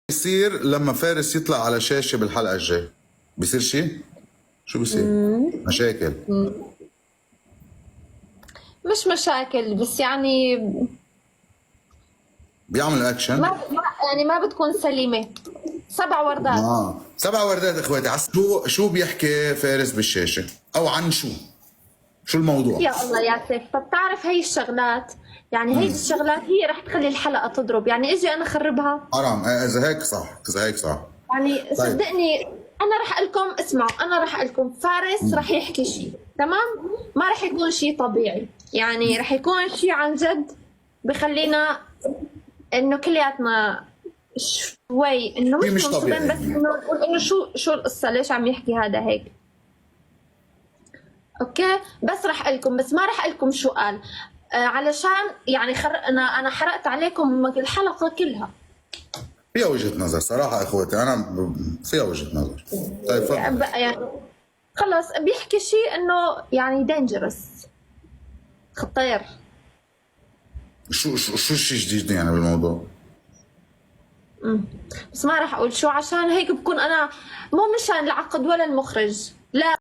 بيصير لما فارس يطلع على شاشة بالحلقة الجاي؟ بيصير شيء؟ شو بيصير؟ مشاكل؟ مش مشاكل بس يعني بيعمل اكشن؟ يعني ما بتكون سليمة. 7 وردات. 7 وردات اخواتي. شو بيحكي فارس بالشاشة؟ او عن شو؟ شو الموضوع؟ يا الله يا سيف، طب تعرف هي الشغلات، يعني هي الشغلات هي رح تخلي الحلقة تضرب، يعني اجي انا اخربها. حرام. اذا هيك صح، اذا هيك صح. يعني طيب صدقني، انا رح اقول لكم اسمعوا، انا رح اقول لكم فارس رح يحكي شيء تمام، ما رح يكون شيء طبيعي، يعني رح يكون شيء عن جد بخلينا انه كلياتنا شوي انه شيء مش مش منصبين، طبيعي. بس انه نقول انه شو القصة، ليش عم يحكي هذا هيك. اوكي بس رح اقول لكم، بس ما رح اقول لكم شو قال. علشان يعني انا حرقت عليكم الحلقة كلها. فيها وجهة نظر صراحة اخواتي، فيها وجهة نظر. طيب تفضل. يعني خلص بيحكي شيء انه يعني دينجرس، خطير. شو الشيء جديد يعني بالموضوع؟ بس ما راح اقول شو، عشان هيك بكون انا مو مشان العقد ولا المخرج، لا.